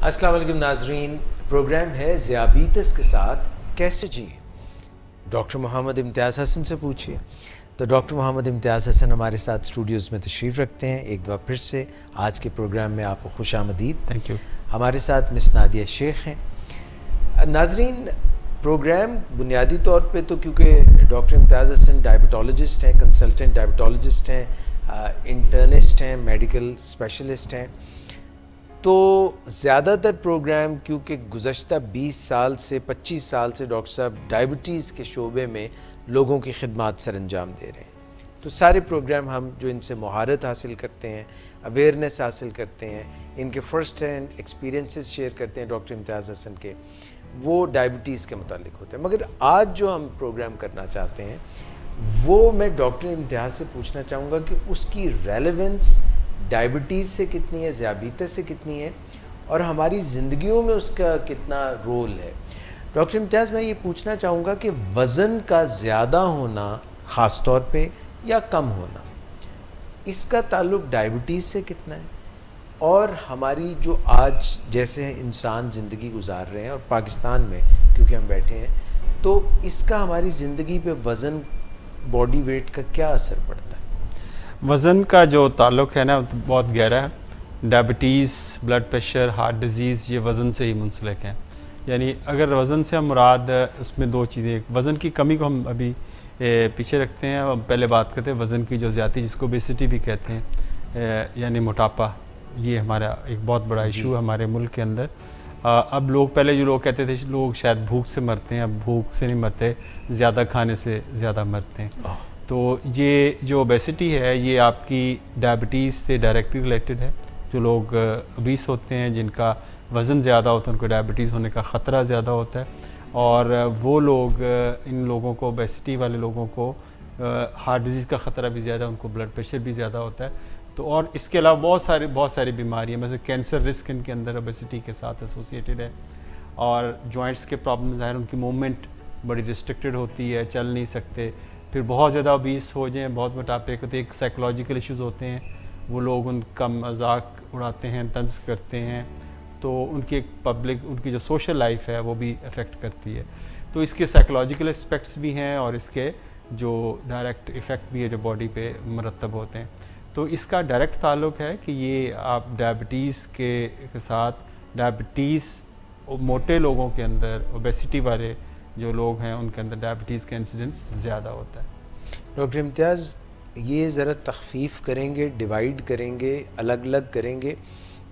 अस्सलाम वालेकुम नाजरीन, प्रोग्राम है ज़ियाबीतस के साथ कैसे जी। डॉक्टर मोहम्मद इम्तियाज़ हसन से पूछिए। तो डॉक्टर मोहम्मद इम्तियाज़ हसन हमारे साथ स्टूडियोज़ में तशरीफ़ रखते हैं। एक बार फिर से आज के प्रोग्राम में आपको खुशामदीद। Thank you. हमारे साथ मिस नादिया शेख हैं। नाजरीन, प्रोग्राम बुनियादी तौर पे तो क्योंकि डॉक्टर इम्तियाज़ हसन डायबिटोलॉजिस्ट हैं, कंसल्टेंट डायबिटोलॉजिस्ट हैं, इंटर्निस्ट हैं, मेडिकल स्पेशलिस्ट हैं, तो ज़्यादातर प्रोग्राम क्योंकि गुज़श्ता 20 साल से 25 साल से डॉक्टर साहब डायबिटीज़ के शोबे में लोगों की खिदमत सर अंजाम दे रहे हैं, तो सारे प्रोग्राम हम जो इनसे महारत हासिल करते हैं, अवेयरनेस हासिल करते हैं, इनके फ़र्स्ट हैंड एक्सपीरियंसेस शेयर करते हैं डॉक्टर इम्तियाज़ हसन के, वो डायबिटीज़ के मुतालिक होते हैं। मगर आज जो हम प्रोग्राम करना चाहते हैं वो मैं डॉक्टर इम्तियाज़ से पूछना चाहूँगा कि उसकी रेलेवेंस डायबिटीज़ से कितनी है, ज़ियाबीतस से कितनी है, और हमारी ज़िंदगियों में उसका कितना रोल है। डॉक्टर इम्तियाज़, मैं ये पूछना चाहूँगा कि वज़न का ज़्यादा होना ख़ास तौर पे या कम होना, इसका ताल्लुक़ डायबिटीज़ से कितना है, और हमारी जो आज जैसे इंसान ज़िंदगी गुजार रहे हैं और पाकिस्तान में क्योंकि हम बैठे हैं, तो इसका हमारी ज़िंदगी पे वज़न, बॉडी वेट का क्या असर पड़ता है? वज़न का जो ताल्लुक़ है ना तो बहुत गहरा है। Diabetes, blood pressure, heart disease ये वज़न से ही मुंसलिक हैं। यानी अगर वज़न से हम मुराद उसमें दो चीज़ें, वज़न की कमी को हम अभी पीछे रखते हैं, हम पहले बात करते हैं वज़न की जो ज़्यादती जिसको ओबेसिटी भी कहते हैं, यानी मोटापा। ये हमारा एक बहुत बड़ा इशू है हमारे मुल्क के अंदर। अब लोग, पहले जो लोग कहते थे लोग शायद भूख से मरते हैं, अब भूख से नहीं मरते, ज़्यादा खाने से ज़्यादा मरते हैं। तो ये जो ओबेसिटी है ये आपकी डायबिटीज़ से डायरेक्टली रिलेटेड है। जो लोग ओबीस होते हैं, जिनका वज़न ज़्यादा होता है, उनको डायबिटीज़ होने का ख़तरा ज़्यादा होता है, और वो लोग, इन लोगों को, ओबेसिटी वाले लोगों को हार्ट डिज़ीज़ का ख़तरा भी ज़्यादा, उनको ब्लड प्रेशर भी ज़्यादा होता है। तो और इसके अलावा बहुत सारी बीमारियाँ, जैसे कैंसर रिस्क इनके अंदर ओबेसिटी के साथ एसोसिएटेड है, और जॉइंट्स के प्रॉब्लम्स हैं, उनकी मूवमेंट बड़ी रिस्ट्रिक्टेड होती है, चल नहीं सकते। फिर बहुत ज़्यादा ओबीस हो जाएं, बहुत मोटापे के, तो एक साइकोलॉजिकल इश्यूज़ होते हैं, वो लोग उनका मजाक उड़ाते हैं, तंज करते हैं, तो उनकी एक पब्लिक, उनकी जो सोशल लाइफ है वो भी अफेक्ट करती है। तो इसके साइकोलॉजिकल एस्पेक्ट्स भी हैं और इसके जो डायरेक्ट इफ़ेक्ट भी है जो बॉडी पे मरतब होते हैं। तो इसका डायरेक्ट ताल्लुक़ है कि ये आप डायबिटीज़ के साथ, डायबिटीज़ मोटे लोगों के अंदर, ओबेसिटी वाले जो लोग हैं उनके अंदर डायबिटीज़ का इंसिडेंस ज़्यादा होता है। डॉक्टर इम्तियाज़, ये ज़रा तख़फ़ीफ़ करेंगे, डिवाइड करेंगे, अलग अलग करेंगे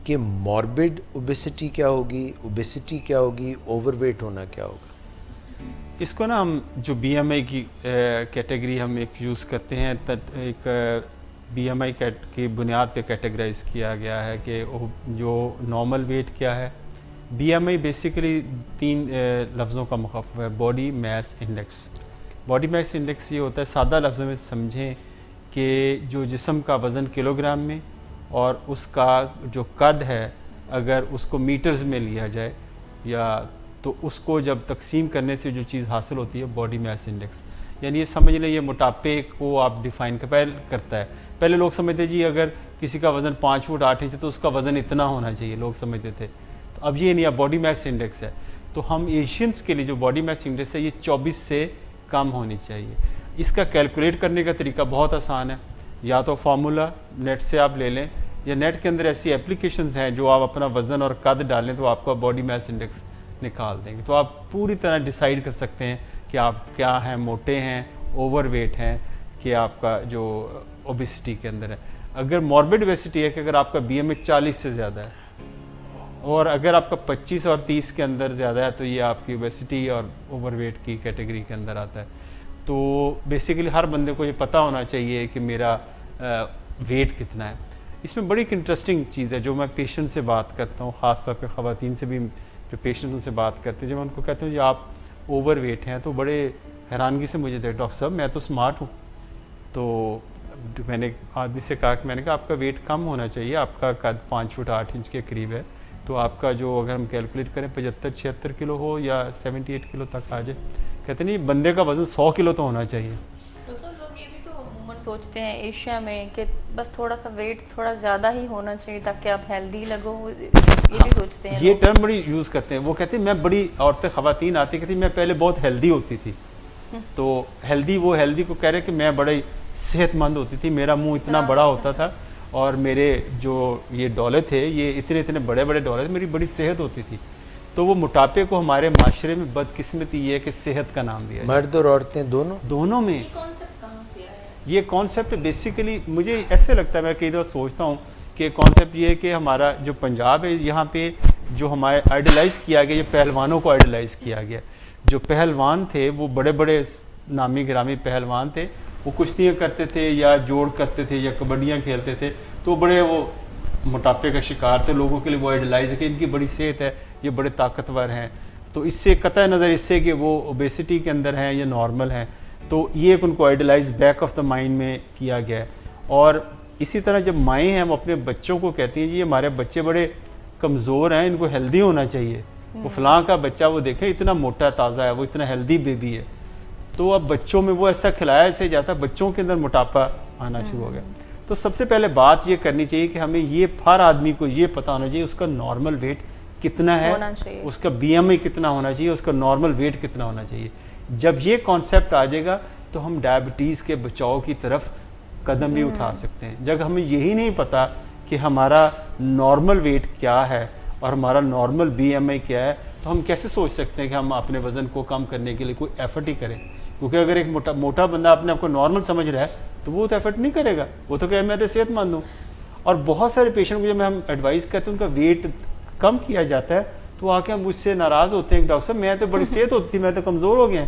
कि मॉर्बिड ओबेसिटी क्या होगी, ओबेसिटी क्या होगी, ओवरवेट होना क्या होगा? इसको ना हम जो बीएमआई की कैटेगरी हम एक यूज़ करते हैं, एक बीएमआई की बुनियाद पे कैटेगराइज किया गया है कि जो नॉर्मल वेट क्या है। बीएमआई बेसिकली 3 लफ्ज़ों का मुख़फ़फ़ है, body mass index. Body mass index ये होता है, सादा लफ्ज़ों में समझें कि जो जिस्म का वज़न किलोग्राम में और उसका जो कद है अगर उसको मीटर्स में लिया जाए, या तो उसको जब तकसीम करने से जो चीज़ हासिल होती है बॉडी मास इंडेक्स। यानी ये समझ लें, ये मोटापे को आप डिफ़ाइन करता है। पहले लोग समझते जी अगर किसी का वज़न 5 फुट 8 इंच है तो उसका वज़न इतना होना चाहिए, लोग समझते थे। तो अब ये नहीं, अब बॉडी मास इंडेक्स है। तो हम एशियंस के लिए जो बॉडी मास इंडेक्स है ये 24 से कम होनी चाहिए। इसका कैलकुलेट करने का तरीका बहुत आसान है, या तो फार्मूला नेट से आप ले लें, या नेट के अंदर ऐसी एप्लीकेशंस हैं जो आप अपना वज़न और कद डालें तो आपका बॉडी मास इंडेक्स निकाल देंगे। तो आप पूरी तरह डिसाइड कर सकते हैं कि आप क्या हैं, मोटे हैं, ओवरवेट हैं, कि आपका जो ओबेसिटी के अंदर है। अगर मॉर्बिड ओबेसिटी है कि अगर आपका बीएमआई 40 से ज़्यादा है, और अगर आपका 25 और 30 के अंदर ज़्यादा है तो ये आपकी ओबेसिटी और ओवरवेट की कैटेगरी के अंदर आता है। तो बेसिकली हर बंदे को ये पता होना चाहिए कि मेरा वेट कितना है। इसमें बड़ी एक इंटरेस्टिंग चीज़ है, जो मैं पेशेंट से बात करता हूँ, ख़ास तौर पे ख़वातीन से भी जो पेशेंट उनसे बात करते हैं, जब मैं उनको कहता हूँ कि आप ओवरवेट हैं, तो बड़े हैरानगी से मुझे देखते, डॉक्टर साहब मैं तो स्मार्ट हूँ। तो मैंने आदमी से कहा कि, मैंने कहा आपका वेट कम होना चाहिए, आपका कद 5 फुट 8 इंच के करीब है, तो आपका जो अगर हम कैलकुलेट करें 75-76 किलो हो या 78 किलो तक आ जाए। कहते नहीं, बंदे का वज़न 100 किलो तो होना चाहिए। डॉक्टर साहब, लोग ये भी तो मूवमेंट सोचते हैं एशिया में कि बस थोड़ा सा वेट थोड़ा ज़्यादा ही होना चाहिए ताकि आप हेल्दी लगो, ये भी सोचते हैं ये लोग। टर्म बड़ी यूज़ करते हैं। वो कहते हैं मैं बड़ी, औरतें ख़वातीन आती कहती मैं पहले बहुत हेल्दी होती थी, तो हेल्दी, वो हेल्दी को कह रहे कि मैं बड़ी सेहतमंद होती थी, मेरा मुंह इतना बड़ा होता था और मेरे जो ये डोले थे ये इतने इतने बड़े बड़े डोले थे, मेरी बड़ी सेहत होती थी। तो वो मोटापे को हमारे माशरे में बदकिस्मती ये है कि सेहत का नाम दिया है। मर्द और औरतें दोनों में ये कॉन्सेप्ट कहाँ से आया है? ये कॉन्सेप्ट बेसिकली मुझे ऐसे लगता है, मैं कई दफ़ा सोचता हूँ कि कॉन्सेप्ट ये है कि हमारा जो पंजाब है यहाँ पे जो हमारे आइडलाइज़ किया गया, ये पहलवानों को आइडलाइज़ किया गया। जो पहलवान थे वो बड़े बड़े नामी गिरामी पहलवान थे, वो कुश्तियाँ करते थे या जोड़ करते थे या कबड्डियाँ खेलते थे, तो बड़े वो मोटापे का शिकार थे। लोगों के लिए वो आइडलाइज है कि इनकी बड़ी सेहत है, ये बड़े ताकतवर हैं, तो इससे कतई नज़र इससे कि वो ओबेसिटी के अंदर हैं या नॉर्मल हैं, तो ये एक उनको idolise back of the mind में किया गया है। और इसी तरह जब माएँ हैं वो अपने बच्चों को कहती हैं जी हमारे बच्चे बड़े कमज़ोर हैं, इनको हेल्दी होना चाहिए, वो फलां का बच्चा वो देखें इतना मोटा ताज़ा है, वो इतना हेल्दी बेबी है, तो अब बच्चों में वो ऐसा खिलाया ऐसे जाता, बच्चों के अंदर मोटापा आना शुरू हो गया। तो सबसे पहले बात ये करनी चाहिए कि हमें ये हर आदमी को ये पता होना चाहिए उसका नॉर्मल वेट कितना है, उसका BMI कितना होना चाहिए, उसका नॉर्मल वेट कितना होना चाहिए। जब ये कॉन्सेप्ट आ जाएगा तो हम डायबिटीज़ के बचाव की तरफ कदम भी उठा सकते हैं। जब हमें यही नहीं पता कि हमारा नॉर्मल वेट क्या है और हमारा नॉर्मल BMI क्या है, तो हम कैसे सोच सकते हैं कि हम अपने वज़न को कम करने के लिए कोई एफर्ट ही करें। क्योंकि अगर एक मोटा बंदा अपने आप को नॉर्मल समझ रहा है तो वो तो एफर्ट नहीं करेगा, वो तो कहे मैं तो सेहतमंद हूँ। और बहुत सारे पेशेंट को जब हम एडवाइस करते हैं उनका वेट कम किया जाता है तो आके मुझसे नाराज़ होते हैं, डॉक्टर साहब मैं तो बड़ी सेहत होती थी, मैं तो कमज़ोर हो गया।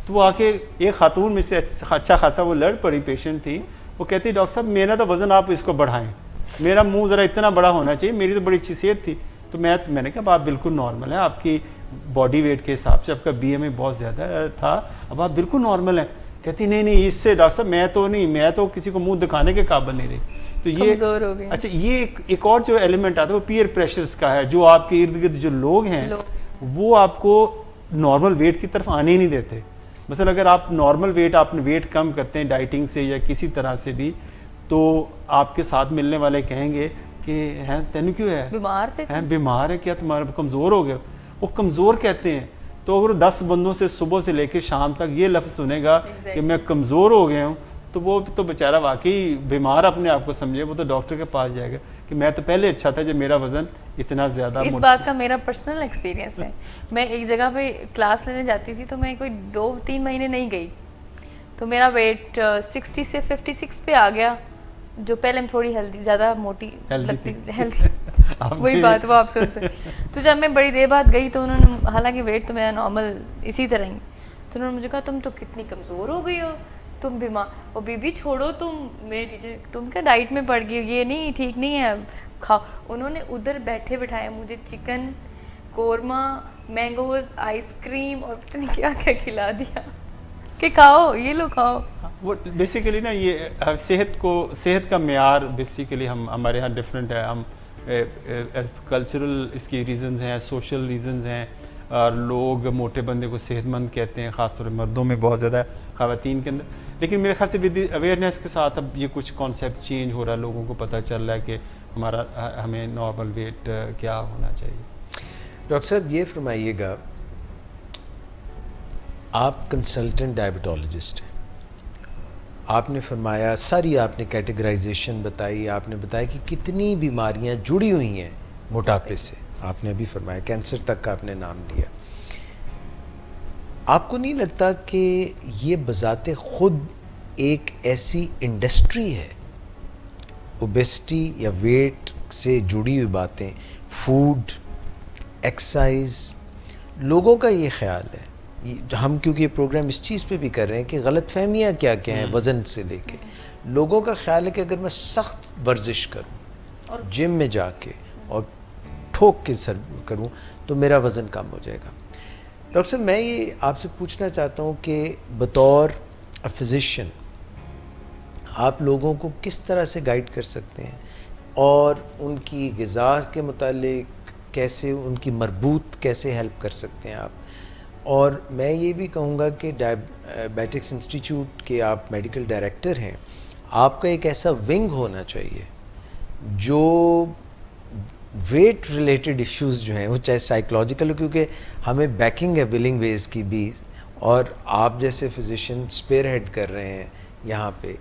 तो वो आके एक खातून में से अच्छा खासा वो लड़ पड़ी पेशेंट थी, वो कहती डॉक्टर साहब मेरा तो वज़न आप इसको बढ़ाएं, मेरा मुंह ज़रा इतना बड़ा होना चाहिए, मेरी तो बड़ी अच्छी सेहत थी। तो मैंने कहा आप बिल्कुल नॉर्मल है, आपकी बॉडी वेट के हिसाब से आपका BMI बहुत ज़्यादा था, अब आप बिल्कुल नॉर्मल हैं। कहती नहीं इससे डॉक्टर साहब मैं तो किसी को मुंह दिखाने के काबिल नहीं रही। तो ये हो गए। अच्छा, ये एक और जो एलिमेंट आता है वो पीयर प्रेशर्स का है, जो आपके इर्द गिर्द जो लोग हैं वो आपको नॉर्मल वेट की तरफ आने ही नहीं देते। मतलब अगर आप नॉर्मल वेट, आपने वेट कम करते हैं डाइटिंग से या किसी तरह से भी, तो आपके साथ मिलने वाले कहेंगे कि हैं तेन क्यों है, बीमार थे, हैं बीमार है क्या, तुम्हारा कमज़ोर हो गया। वो कमज़ोर कहते हैं, तो अगर 10 बंदों से सुबह से लेकर शाम तक ये लफ्ज़ सुनेगा कि मैं कमज़ोर हो गया हूँ, तो वो तो बेचारा वाकई बीमार अपने आप को समझे, वो तो डॉक्टर के पास जाएगा कि मैं तो पहले अच्छा था जब मेरा वज़न इतना ज़्यादा। इस बात का मेरा पर्सनल एक्सपीरियंस है। मैं एक जगह पे क्लास लेने जाती थी तो मैं कोई 2-3 महीने नहीं गई, तो मेरा वेट 60 से 56 पे आ गया, जो पहले मैं थोड़ी हेल्दी, ज़्यादा मोटी लगती, हेल्दी वही बात वो आप सोच सकते। तो जब मैं बड़ी देर बाद गई तो उन्होंने, हालांकि वेट तो मेरा नॉर्मल इसी तरह ही, तो उन्होंने मुझे कहा तुम तो कितनी कमज़ोर हो गई हो, तुम बीमार, और बीबी छोड़ो तुम, मेरी टीचर तुम क्या डाइट में पड़ गई, ये नहीं ठीक नहीं है, खाओ। उन्होंने उधर बैठे बिठाए मुझे चिकन कोरमा, मैंगोज, आइसक्रीम और पता नहीं क्या क्या खिला दिया कि खाओ, ये लो खाओ। वो बेसिकली ना ये सेहत का मेयार बेसिकली हमारे यहाँ डिफरेंट है। हम कल्चरल इसकी रीज़न्स हैं, सोशल रीज़न्स हैं, और लोग मोटे बंदे को सेहतमंद कहते हैं, ख़ासतौर पर मर्दों में बहुत ज़्यादा है, ख़वातीन के अंदर। लेकिन मेरे ख्याल से विद अवेयरनेस के साथ अब ये कुछ कॉन्सेप्ट चेंज हो रहा है, लोगों को पता चल रहा है कि हमें नॉर्मल वेट क्या होना चाहिए। डॉक्टर साहब ये फरमाइएगा, आप कंसल्टेंट डायबिटोलॉजिस्ट हैं, आपने फरमाया सारी आपने कैटेगराइजेशन बताई, आपने बताया कि कितनी बीमारियां जुड़ी हुई हैं मोटापे से, आपने अभी फरमाया कैंसर तक का आपने नाम लिया। आपको नहीं लगता कि ये बज़ाते ख़ुद एक ऐसी इंडस्ट्री है, ओबेसिटी या वेट से जुड़ी हुई बातें, फूड, एक्सरसाइज, लोगों का ये ख्याल है, हम क्योंकि ये प्रोग्राम इस चीज़ पे भी कर रहे हैं कि गलतफहमियाँ क्या क्या हैं वज़न से लेके, लोगों का ख्याल है कि अगर मैं सख्त वर्जिश करूँ और जिम में जाके और ठोक के सर करूँ तो मेरा वज़न कम हो जाएगा। डॉक्टर साहब मैं ये आपसे पूछना चाहता हूँ कि बतौर अ फिज़िशियन आप लोगों को किस तरह से गाइड कर सकते हैं और उनकी ग़िज़ा के मुतालिक कैसे, उनकी मरबूत कैसे हेल्प कर सकते हैं आप, और मैं ये भी कहूँगा कि डायबिटिक्स इंस्टीट्यूट के आप मेडिकल डायरेक्टर हैं, आपका एक ऐसा विंग होना चाहिए जो वेट रिलेटेड इश्यूज जो हैं वो चाहे साइकोलॉजिकल हो, क्योंकि हमें बैकिंग है बिलिंग वेज की भी, और आप जैसे फिजिशियन स्पेयर हेड कर रहे हैं यहाँ पे,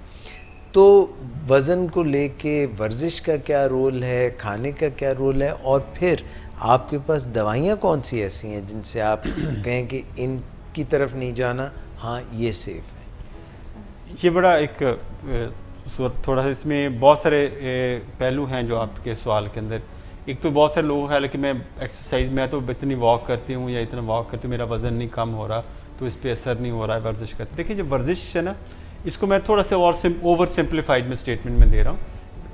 तो वज़न को लेके वर्जिश का क्या रोल है, खाने का क्या रोल है, और फिर आपके पास दवाइयाँ कौन सी ऐसी हैं जिनसे आप कहें कि इनकी तरफ नहीं जाना, हाँ ये सेफ है। ये बड़ा एक थोड़ा सा इसमें बहुत सारे पहलू हैं जो आपके सवाल के अंदर। एक तो बहुत सारे लोग हैं कि मैं एक्सरसाइज, मैं तो इतनी वॉक करती हूँ या इतना वॉक करती हूँ, मेरा वज़न नहीं कम हो रहा, तो इस पर असर नहीं हो रहा है वर्जिश करते। देखिए जब वर्जिश है ना, इसको मैं थोड़ा सा और ओवर सिंप्लीफाइड में स्टेटमेंट में दे रहा हूँ,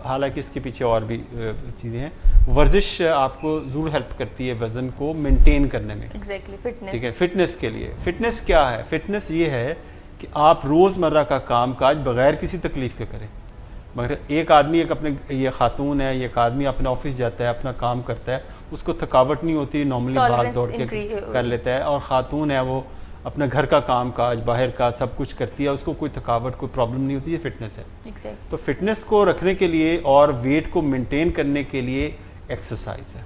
हालांकि इसके पीछे और भी चीज़ें हैं। वर्जिश आपको ज़रूर हेल्प करती है वज़न को मेंटेन करने में। Exactly, fitness. ठीक है, फिटनेस के लिए। फिटनेस क्या है? फिटनेस ये है कि आप रोज़मर्रा का काम काज बग़ैर किसी तकलीफ़ के करें। मगर एक आदमी, एक अपने, ये खातून है, एक आदमी अपने ऑफिस जाता है, अपना काम करता है, उसको थकावट नहीं होती, नॉर्मली भाग दौड़ के कर लेता है, और ख़ातून है वो अपना घर का काम काज, बाहर का सब कुछ करती है, उसको कोई थकावट, कोई प्रॉब्लम नहीं होती, ये फिटनेस है। तो फिटनेस को रखने के लिए और वेट को मेंटेन करने के लिए एक्सरसाइज है।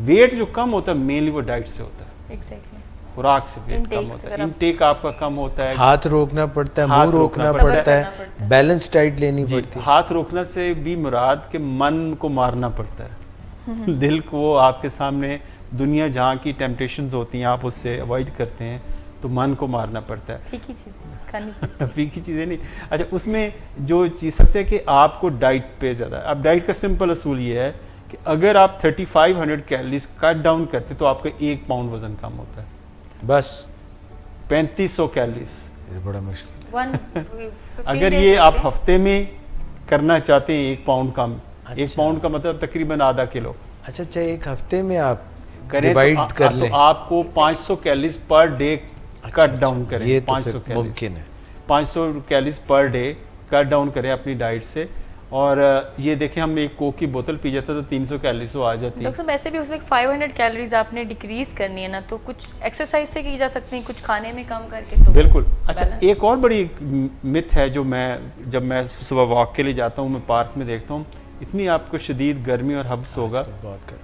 वेट जो कम होता है मेनली वो डाइट से होता है, खुराक से वेट कम होता है, इनटेक आपका कम होता है, हाथ रोकना पड़ता है, मुंह रोकना पड़ता है, बैलेंस डाइट लेनी पड़ती है। हाथ रोकना से भी मुराद के मन को मारना पड़ता है, दिल को आपके सामने दुनिया जहाँ की टेम्पटेशंस होती हैं आप उससे अवॉइड करते हैं, तो मन को मारना पड़ता है। फीकी चीज़ें खानी फीकी चीज़ें नहीं। अच्छा, उसमें जो चीज़ सबसे है कि आपको डाइट पे ज़्यादा, अब डाइट का सिंपल असूल ये है कि अगर आप 3500 कैलोरीज कट डाउन करते तो आपका 1 पाउंड वज़न कम होता है, बस 3500 कैलोरीज। ये बड़ा मुश्किल है। अगर ये आप हफ्ते में करना चाहते हैं 1 पाउंड कम, 1 पाउंड का मतलब तकरीबन आधा किलो। अच्छा, एक हफ्ते में आप करें डिवाइड कर लें तो आपको 500 calories per day cut down करें। ये तो 500 फिर मुमकिन है। 500 calories per day cut down करें अपनी डाइट से, और ये देखें हम एक कोक की बोतल पी जाता तो 300 कैलोरीज तो आ जाती है। डॉक्टर साहब ऐसे भी उस वक्त 500 कैलोरीज आपने डिक्रीज करनी है ना, तो कुछ एक्सरसाइज से की जा सकती है, कुछ खाने में कम करके तो बिल्कुल। अच्छा, एक और बड़ी मिथ है जो जब मैं सुबह वॉक के लिए जाता हूँ, मैं पार्क में देखता हूँ, इतनी आपको शदीद गर्मी और हब्स होगा,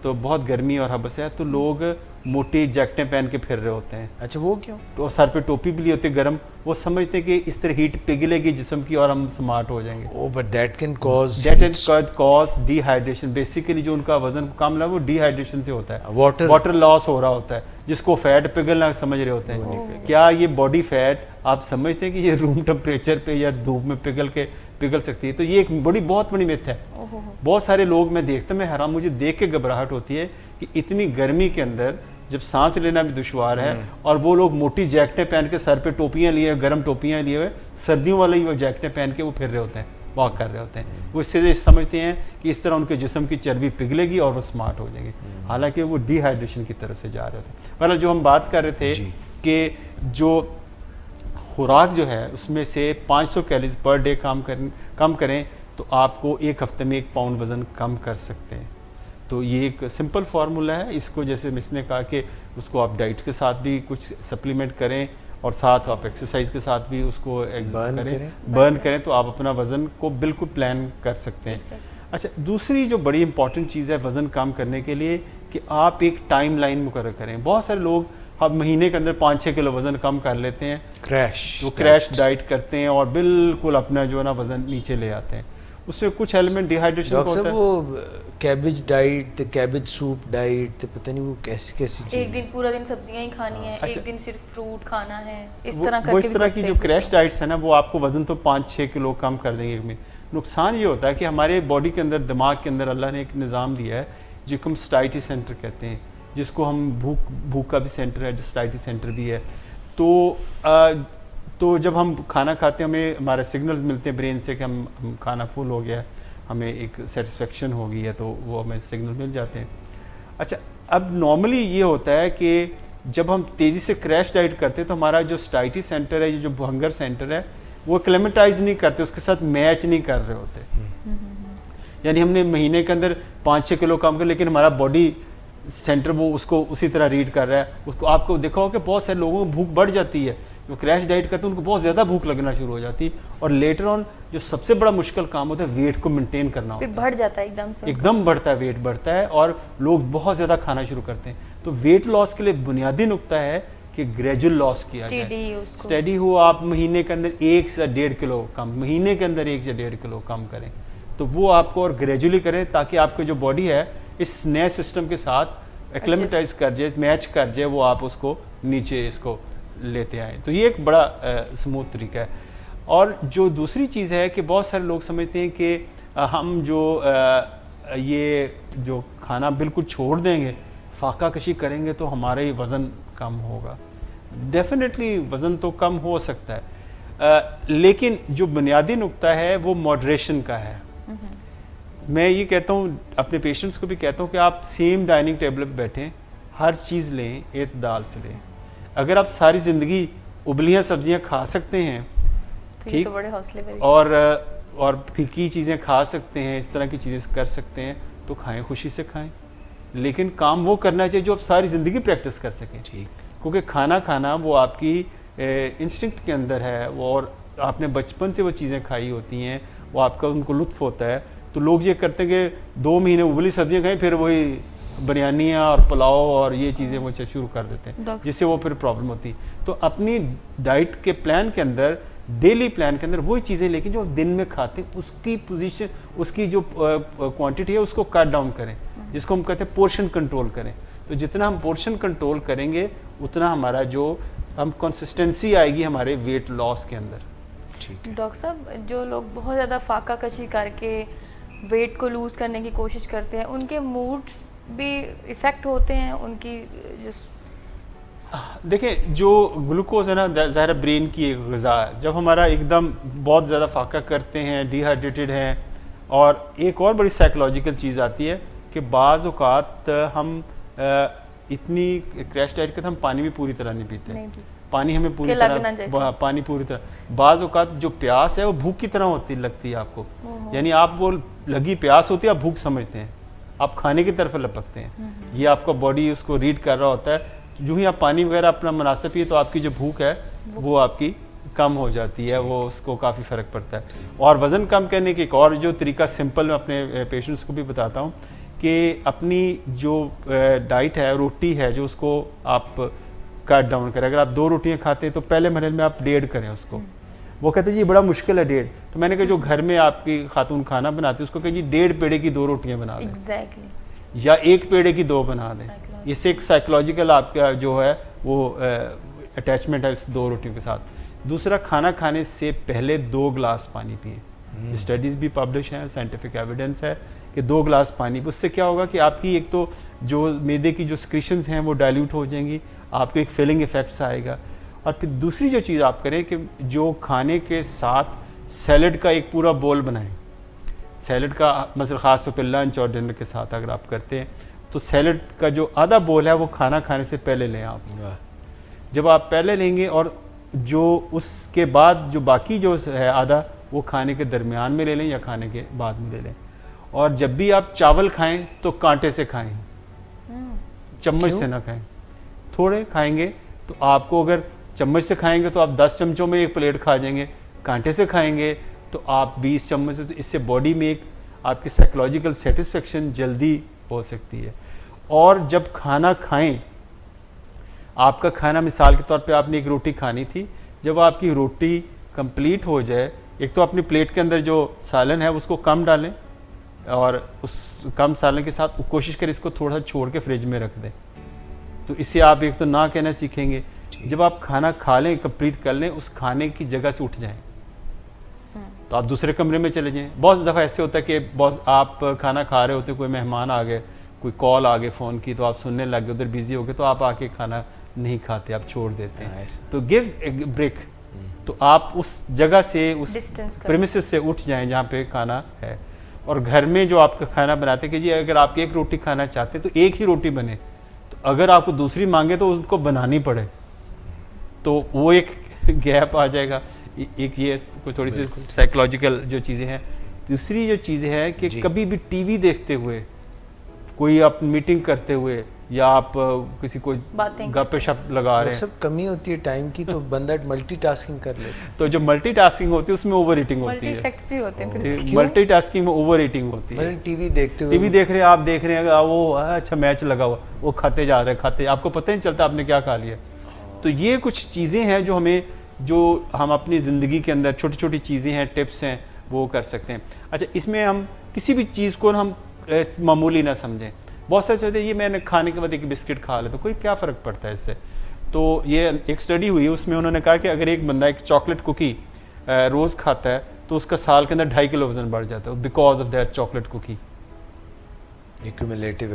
तो बहुत गर्मी और हब्स है, तो लोग मोटी जैकेटें पहन के फिर रहे होते हैं। अच्छा, वो क्यों? तो सर पे टोपी भी ली होती है गर्म, वो समझते हैं कि इस तरह हीट पिघलेगी जिस्म की और हम स्मार्ट हो जाएंगे। Oh, but that can cause dehydration. Basically जो उनका वजन कम है वो डिहाइड्रेशन से होता है, वाटर लॉस हो रहा होता है, जिसको फैट पिघलना समझ रहे होते हैं। क्या ये बॉडी फैट आप समझते हैं कि ये रूम टेम्परेचर पे या धूप में पिघल सकती है? तो ये एक बहुत बड़ी मिथ है। बहुत सारे लोग मैं देखता, मैं हैरान, मुझे देख के घबराहट होती है कि इतनी गर्मी के अंदर जब सांस लेना भी दुश्वार है और वो लोग मोटी जैकेटें पहन के, सर पे टोपियां लिए, गर्म टोपियां लिए हुए, सर्दियों वाली वो जैकेटें पहन के वो फिर रहे होते हैं, वॉक कर रहे होते हैं। वो इससे समझते हैं कि इस तरह उनके जिस्म की चर्बी पिघलेगी और वो स्मार्ट हो जाएंगे, हालांकि वो डिहाइड्रेशन की तरफ से जा रहे होते हैं। मतलब जो हम बात कर रहे थे कि जो खुराक जो है उसमें से 500 कैलोरीज पर डे कम करें तो आपको एक हफ्ते में 1 पाउंड वज़न कम कर सकते हैं। तो ये एक सिंपल फार्मूला है। इसको जैसे मिस ने कहा कि उसको आप डाइट के साथ भी कुछ सप्लीमेंट करें और साथ आप एक्सरसाइज के साथ भी उसको बर्न करें तो आप अपना वज़न को बिल्कुल प्लान कर सकते हैं। अच्छा, दूसरी जो बड़ी इंपॉर्टेंट चीज़ है वज़न कम करने के लिए कि आप एक टाइम लाइन मुकर्रर करें। बहुत सारे लोग अब महीने के अंदर 5-6 किलो वज़न कम कर लेते हैं, क्रैश डाइट करते हैं और बिल्कुल अपना जो है ना वज़न नीचे ले आते हैं। उसमें कुछ एलिमेंट डिहाइड्रेशन होता है। वो cabbage diet, cabbage soup diet, पता नहीं वो कैसी चीज़। एक दिन पूरा दिन सब्जियां ही खानी है, एक दिन सिर्फ फ्रूट खाना है, इस तरह करके वो इस तरह की जो क्रैश डाइट्स है ना, वो आपको वज़न तो 5-6 किलो कम कर देंगे में। नुकसान ये होता है कि हमारे बॉडी के अंदर, दिमाग के अंदर अल्लाह ने एक निज़ाम दिया है जिसको हम स्टाइटी सेंटर कहते हैं, जिसको हम भूख का भी सेंटर है, जो स्टाइटी सेंटर भी है। तो जब हम खाना खाते हैं हमें हमारे सिग्नल मिलते हैं ब्रेन से कि हम खाना फुल हो गया, हमें एक सेटिस्फेक्शन हो गई है, तो वो हमें सिग्नल मिल जाते हैं। अच्छा, अब नॉर्मली ये होता है कि जब हम तेज़ी से क्रैश डाइट करते हैं तो हमारा जो स्टाइटी सेंटर है, जो हंगर सेंटर है, वो एक्लेमेटाइज नहीं करते, उसके साथ मैच नहीं कर रहे होते। यानी हमने महीने के अंदर 5-6 किलो कम कर, लेकिन हमारा बॉडी सेंटर वो उसको उसी तरह रीड कर रहा है, उसको आपको देखा होगा कि बहुत सारे लोगों को भूख बढ़ जाती है, जो क्रैश डाइट करते हैं उनको बहुत ज़्यादा भूख लगना शुरू हो जाती है, और लेटर ऑन जो सबसे बड़ा मुश्किल काम होता है वेट को मेंटेन करना होता फिर है, बढ़ जाता है एकदम से। एकदम बढ़ता है, वेट बढ़ता है और लोग बहुत ज़्यादा खाना शुरू करते हैं। तो वेट लॉस के लिए बुनियादी नुक्ता है कि ग्रेजुअल लॉस किया जाए, स्टेडी उसको। स्टेडी हो, आप महीने के अंदर 1 से 1.5 किलो कम, महीने के अंदर 1 से 1.5 किलो कम करें, तो वो आपको और ग्रेजुअली करें ताकि आपकी जो बॉडी है इस नए सिस्टम के साथ एक्लेमेटाइज कर जाए, मैच कर जाए, वो आप उसको नीचे इसको लेते आए। तो ये एक बड़ा स्मूथ तरीका है। और जो दूसरी चीज़ है कि बहुत सारे लोग समझते हैं कि हम जो ये जो खाना बिल्कुल छोड़ देंगे, फाका कशी करेंगे तो हमारा ही वज़न कम होगा। डेफिनेटली वज़न तो कम हो सकता है, लेकिन जो बुनियादी नुक्ता है वो मॉडरेशन का है। मैं ये कहता हूँ अपने पेशेंट्स को भी कहता हूँ कि आप सेम डाइनिंग टेबल पे बैठें, हर चीज़ लें, एतदाल से लें। अगर आप सारी ज़िंदगी उबलियाँ सब्जियाँ खा सकते हैं, तो ये ठीक, तो बड़े हौसले वाली। और फीकी चीज़ें खा सकते हैं, इस तरह की चीज़ें कर सकते हैं, तो खाएं, खुशी से खाएं, लेकिन काम वो करना चाहिए जो आप सारी ज़िंदगी प्रैक्टिस कर सकें। ठीक। क्योंकि खाना खाना वो आपकी इंस्टिंक्ट के अंदर है, वो और आपने बचपन से वो चीज़ें खाई होती हैं, वो आपका उनको लुत्फ़ होता है। तो लोग ये करते हैं कि 2 महीने उबली सब्जियां खाएं, फिर वही बिरयानियाँ और पुलाव और ये चीज़ें वो शुरू कर देते हैं, जिससे वो फिर प्रॉब्लम होती है। तो अपनी डाइट के प्लान के अंदर, डेली प्लान के अंदर वही चीज़ें लेकिन जो दिन में खाते हैं उसकी पोजीशन, उसकी जो क्वांटिटी है उसको कट डाउन करें, जिसको हम कहते हैं पोर्शन कंट्रोल करें। तो जितना हम पोर्शन कंट्रोल करेंगे उतना हमारा जो हम कंसिस्टेंसी आएगी हमारे वेट लॉस के अंदर। ठीक है। डॉक्टर साहब, जो लोग बहुत ज़्यादा फाका कशी करके वेट को लूज़ करने की कोशिश करते हैं, उनके मूड्स भी इफ़ेक्ट होते हैं, उनकी जिस देखें जो ग्लूकोज है ना, ज़ाहिर ब्रेन की एक ग़िज़ा है। जब हमारा एकदम बहुत ज़्यादा फाका करते हैं, डिहाइड्रेटेड हैं, और एक और बड़ी साइकोलॉजिकल चीज़ आती है कि बाज़ औक़ात हम इतनी क्रैश डाइट करते हम पानी भी पूरी तरह नहीं पीते। नहीं भी। पानी हमें पूरी तरह, पानी पूरी तरह, बाज़ औक़ात जो प्यास है वो भूख की तरह होती लगती है आपको, यानी आप वो लगी प्यास होती है, आप भूख समझते हैं, आप खाने की तरफ लपकते हैं, ये आपका बॉडी उसको रीड कर रहा होता है। जो ही आप पानी वगैरह अपना मुनासिब पिए तो आपकी जो भूख है वो आपकी कम हो जाती है, वो उसको काफ़ी फ़र्क पड़ता है। और वज़न कम करने के एक और जो तरीका सिंपल मैं अपने पेशेंट्स को भी बताता हूँ कि अपनी जो डाइट है, रोटी है, जो उसको आप कट डाउन करें। अगर आप 2 रोटियां खाते हैं तो पहले महीने में आप 1.5 करें उसको। वो कहते हैं जी बड़ा मुश्किल है 1.5, तो मैंने कहा जो घर में आपकी खातून खाना बनाती है उसको कहे जी 1.5 पेड़े की 2 रोटियां बना दें, एग्जैक्टली, या 1 पेड़े की 2 बना दें। इससे एक साइकोलॉजिकल आपका जो है वो अटैचमेंट है इस 2 रोटियों के साथ। दूसरा, खाना खाने से पहले 2 गिलास पानी पिए। स्टडीज़ भी पब्लिश हैं, साइंटिफिक एविडेंस है कि 2 गिलास पानी, उससे क्या होगा कि आपकी एक तो जो मैदे की जो सिक्रीशंस हैं वो डाइल्यूट हो जाएंगी, आपको एक फिलिंग इफेक्ट्स आएगा। और फिर दूसरी जो चीज़ आप करें कि जो खाने के साथ सैलड का एक पूरा बोल बनाएं। सैलड का मतलब ख़ास तौर पर लंच और डिनर के साथ अगर आप करते हैं तो सैलड का जो आधा बोल है वो खाना खाने से पहले लें आप। जब आप पहले लेंगे और जो उसके बाद जो बाकी जो है आधा, वो खाने के दरमियान में ले लें या खाने के बाद में ले लें। और जब भी आप चावल खाएं तो कांटे से खाएं, चम्मच से ना खाएं। थोड़े खाएंगे तो आपको, अगर चम्मच से खाएंगे तो आप 10 चम्मचों में 1 प्लेट खा जाएंगे, कांटे से खाएंगे तो आप 20 चम्मच से। तो इससे बॉडी में एक आपकी साइकोलॉजिकल सेटिस्फेक्शन जल्दी हो सकती है। और जब खाना खाएं, आपका खाना मिसाल के तौर पे आपने 1 रोटी खानी थी, जब आपकी रोटी कंप्लीट हो जाए, एक तो अपनी प्लेट के अंदर जो सालन है उसको कम डालें, और उस कम सालन के साथ कोशिश करें इसको थोड़ा छोड़ के फ्रिज में रख दें। तो इससे आप एक तो ना कहना सीखेंगे। जब आप खाना खा लें, कंप्लीट कर लें, उस खाने की जगह से उठ जाएं, तो आप दूसरे कमरे में चले जाएं। बहुत दफ़ा ऐसे होता है कि बहुत आप खाना खा रहे होते हैं, कोई मेहमान आ गए, कोई कॉल आ गए फ़ोन की, तो आप सुनने लग गए, उधर बिजी हो गए, तो आप आके खाना नहीं खाते, आप छोड़ देते हैं। तो गिव ए ब्रेक, तो आप उस जगह से, उस प्रेमिसेस से उठ जाएं जहाँ पे खाना है। और घर में जो आपका खाना बनाते हैं कि जी अगर आप 1 रोटी खाना चाहते हैं तो 1 ही रोटी बने, तो अगर आपको दूसरी मांगे तो उसको बनानी पड़े, तो वो एक गैप आ जाएगा। एक ये कोई थोड़ी सी साइकोलॉजिकल जो चीज़ें हैं। दूसरी जो चीज़ें हैं कि कभी भी टीवी देखते हुए, कोई आप मीटिंग करते हुए या आप किसी को बातें गप शप लगा रहे हैं, सब कमी होती है टाइम की, तो बंदा मल्टीटास्किंग कर लेता है। तो जो मल्टीटास्किंग होती है उसमें ओवर ईटिंग होती मल्टी है। इफेक्ट्स भी होते हैं फिर इसके। क्यों? मल्टीटास्किंग में ओवर ईटिंग होती है। मतलब टीवी देखते हुए टीवी देख रहे हैं, आप देख रहे हैं वो अच्छा मैच लगा हुआ, वो खाते जा रहे हैं, खाते, आपको पता ही नहीं चलता आपने क्या खा लिया। तो ये कुछ चीज़ें हैं जो हमें, जो हम अपनी ज़िंदगी के अंदर छोटी छोटी चीज़ें हैं, टिप्स हैं, वो कर सकते हैं। अच्छा, इसमें हम किसी भी चीज़ को हम मामूली ना समझें। बहुत सारे चलते, ये मैंने खाने के बाद एक बिस्किट खा ले तो कोई क्या फ़र्क पड़ता है इससे। तो ये एक स्टडी हुई, उसमें उन्होंने कहा कि अगर एक बंदा एक चॉकलेट कुकी रोज़ खाता है तो उसका साल के अंदर 2.5 किलो वजन बढ़ जाता है, because of that chocolate cookie. Cumulative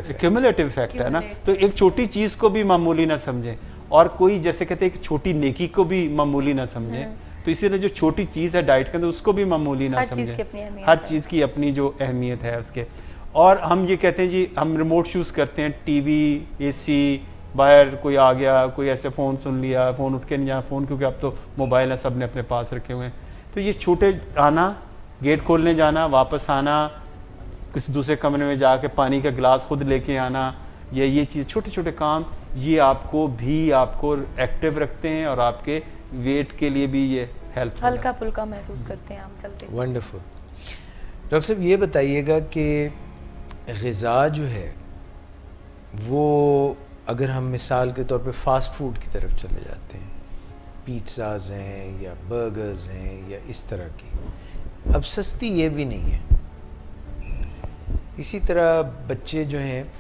effect है ना। तो एक छोटी चीज़ को भी मामूली ना समझें, और कोई जैसे कहते हैं एक छोटी नेकी को भी मामूली ना समझें। तो इसीलिए जो छोटी चीज़ है डाइट के अंदर उसको भी मामूली ना समझें। हर चीज़ की अपनी जो अहमियत है उसके। और हम ये कहते हैं जी, हम रिमोट यूज़ करते हैं, टीवी, एसी, बाहर कोई आ गया, कोई ऐसे फ़ोन सुन लिया, फ़ोन उठ के नहीं जाना, फ़ोन क्योंकि अब तो मोबाइल है, सब ने अपने पास रखे हुए हैं। तो ये छोटे आना, गेट खोलने जाना, वापस आना, किसी दूसरे कमरे में जाके पानी का गिलास खुद लेके आना, ये चीज़, छोटे छोटे काम, ये आपको एक्टिव रखते हैं और आपके वेट के लिए भी ये हेल्प, हल्का फुल्का महसूस करते हैं हम चलते। वंडरफुल। डॉक्टर साहब ये बताइएगा कि ग़िज़ा जो है वो, अगर हम मिसाल के तौर पे फ़ास्ट फूड की तरफ चले जाते हैं, पिज़्ज़ाज़ हैं या बर्गर्स हैं या इस तरह की, अब सस्ती ये भी नहीं है। इसी तरह बच्चे जो हैं